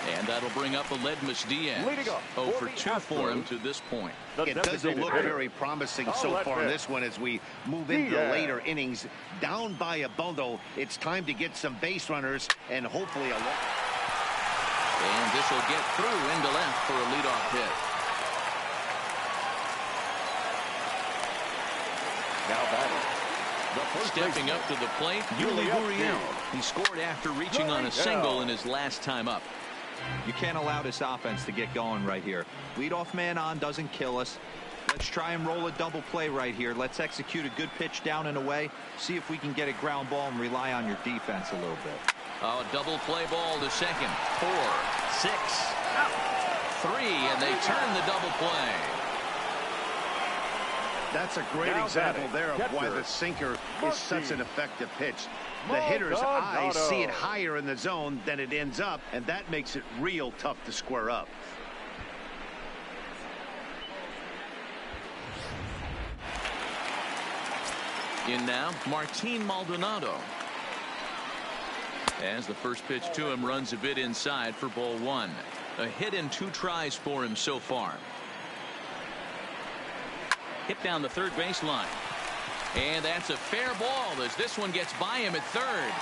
And that'll bring up Aledmus Diaz. 0 for 2 for him to this point. It doesn't look very promising so far in this one as we move into the later innings. Down by a bundle, it's time to get some base runners and hopefully a... And this will get through into left for a leadoff hit. Now batting. Stepping up to the plate, Yuli Gurriel. He scored after reaching on a single in his last time up. You can't allow this offense to get going right here. Leadoff man on doesn't kill us. Let's try and roll a double play right here. Let's execute a good pitch down and away. See if we can get a ground ball and rely on your defense a little bit. Oh, double play ball to second. 4, 6, 3, and they turn the double play. That's a great example there of why the sinker is such an effective pitch. The hitter's eyes see it higher in the zone than it ends up, and that makes it real tough to square up. In now, Martin Maldonado. As the first pitch to him runs a bit inside for ball 1. A hit and 2 tries for him so far. Hit down the third baseline. And that's a fair ball as this one gets by him at third.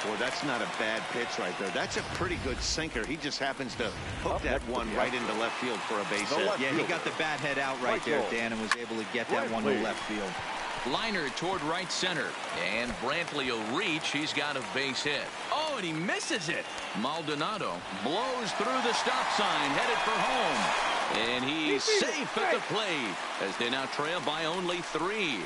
Boy, that's not a bad pitch right there. That's a pretty good sinker. He just happens to hook that one right into left field for a base hit. Yeah, he got the bat head out right there, Dan, and was able to get that one to left field. Liner toward right center. And Brantley will reach. He's got a base hit. Oh, and he misses it. Maldonado blows through the stop sign, headed for home. And he's safe at the plate as they now trail by only 3.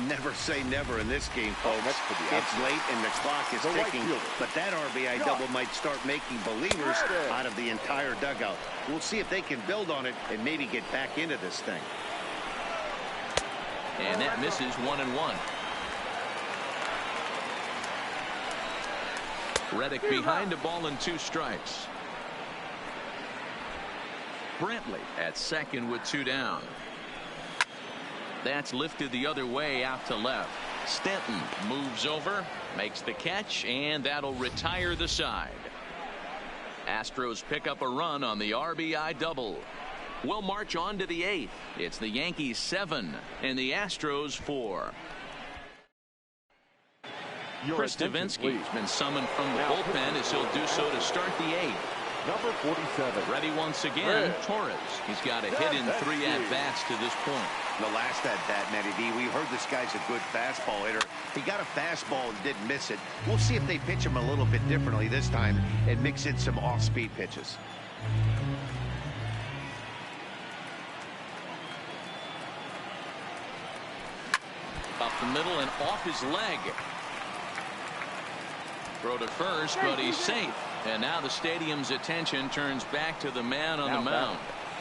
Never say never in this game, folks. It's late and the clock is ticking, but that RBI double might start making believers out of the entire dugout. We'll see if they can build on it and maybe get back into this thing. And that misses 1-1. Reddick behind a ball and 2 strikes. Brantley at second with 2 down. That's lifted the other way out to left. Stanton moves over, makes the catch, and that'll retire the side. Astros pick up a run on the RBI double. We'll march on to the 8th. It's the Yankees 7 and the Astros 4. Chris Davinsky's been summoned from the bullpen as he'll do so to start the 8th. Number 47. Ready once again, Torres. He's got a hit in 3 at-bats to this point. The last at-bat, Matty V, we heard this guy's a good fastball hitter. He got a fastball and didn't miss it. We'll see if they pitch him a little bit differently this time and mix in some off-speed pitches. Up the middle and off his leg. Throw to first, but he's safe. And now the stadium's attention turns back to the man on the mound.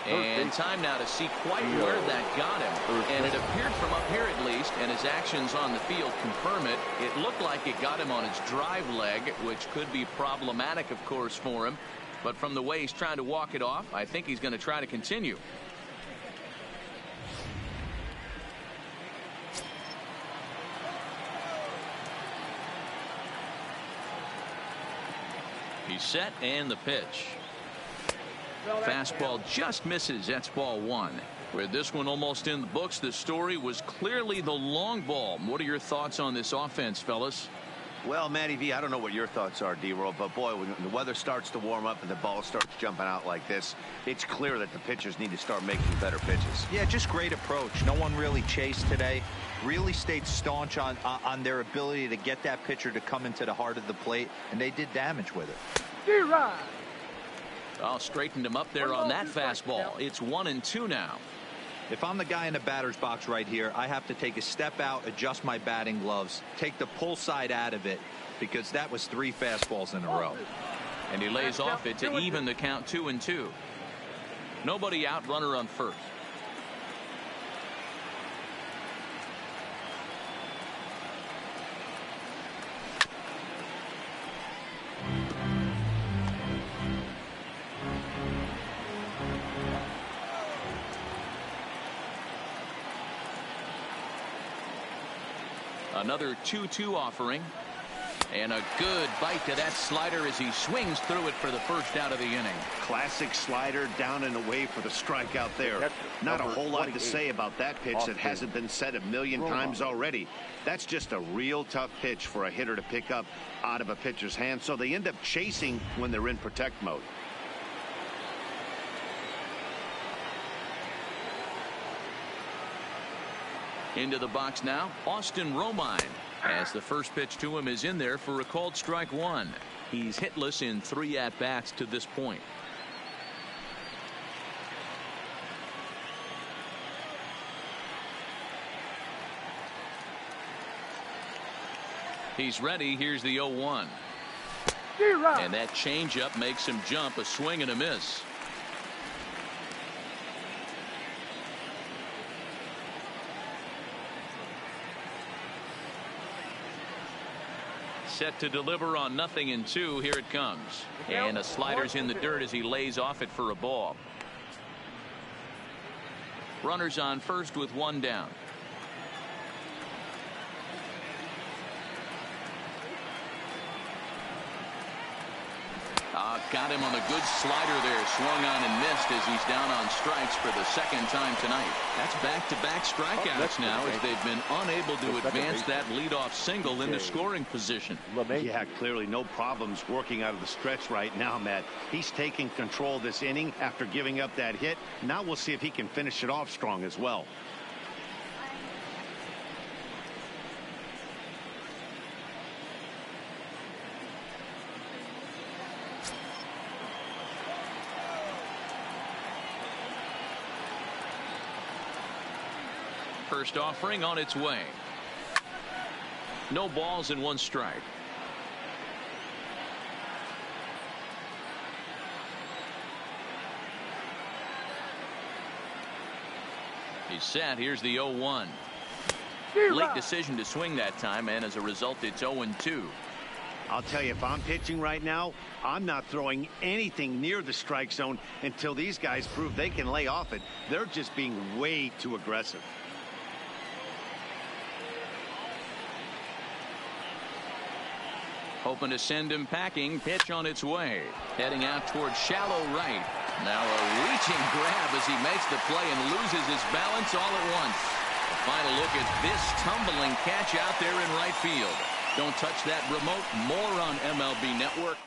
And time now to see quite where that got him. And it appeared from up here at least, and his actions on the field confirm it. It looked like it got him on his drive leg, which could be problematic, of course, for him. But from the way he's trying to walk it off, I think he's going to try to continue. He's set and the pitch. Fastball just misses. That's ball 1. With this one almost in the books, the story was clearly the long ball. What are your thoughts on this offense, fellas? Well, Matty V, I don't know what your thoughts are, D-Roll, but boy, when the weather starts to warm up and the ball starts jumping out like this, it's clear that the pitchers need to start making better pitches. Yeah, just great approach. No one really chased today. Really stayed staunch on their ability to get that pitcher to come into the heart of the plate, and they did damage with it. I'll straighten him up there on that fastball. It's 1-2 now. If I'm the guy in the batter's box right here, I have to take a step out, adjust my batting gloves, take the pull side out of it, because that was 3 fastballs in a row. And he lays off it to even the count 2-2. Nobody out, runner on first. Another 2-2 offering. And a good bite to that slider as he swings through it for the first out of the inning. Classic slider down and away for the strikeout there. Not a whole lot to say about that pitch that hasn't been said a million times already. That's just a real tough pitch for a hitter to pick up out of a pitcher's hand, so they end up chasing when they're in protect mode. Into the box now, Austin Romine, as the first pitch to him is in there for a called strike 1. He's hitless in 3 at-bats to this point. He's ready. Here's the 0-1. And that changeup makes him jump. A swing and a miss. Set to deliver on 0-2. Here it comes. And a slider's in the dirt as he lays off it for a ball. Runners on first with one down. Got him on a good slider there. Swung on and missed as he's down on strikes for the second time tonight. That's back-to-back strikeouts now as they've been unable to advance that leadoff single into scoring position. Yeah, clearly no problems working out of the stretch right now, Matt. He's taking control of this inning after giving up that hit. Now we'll see if he can finish it off strong as well. First offering on its way. No balls and one strike. He's set. Here's the 0-1. Late decision to swing that time, and as a result, it's 0-2. I'll tell you, if I'm pitching right now, I'm not throwing anything near the strike zone until these guys prove they can lay off it. They're just being way too aggressive. Hoping to send him packing. Pitch on its way. Heading out towards shallow right. Now a reaching grab as he makes the play and loses his balance all at once. A final look at this tumbling catch out there in right field. Don't touch that remote. More on MLB Network.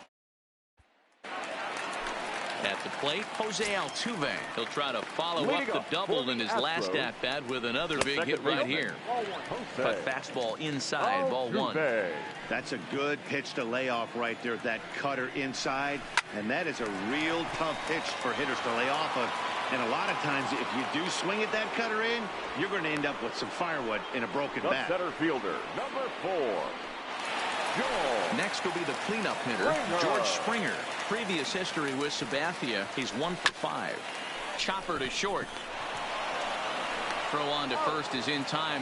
At the plate, Jose Altuve. He'll try to follow up the double in his last at-bat with another big hit right here. But fastball inside, ball one. That's a good pitch to lay off right there, that cutter inside. And that is a real tough pitch for hitters to lay off of. And a lot of times, if you do swing at that cutter in, you're going to end up with some firewood in a broken bat. Center fielder, number 4. Next will be the cleanup hitter, George Springer. Previous history with Sabathia, he's 1 for 5. Chopper to short. Throw on to first is in time.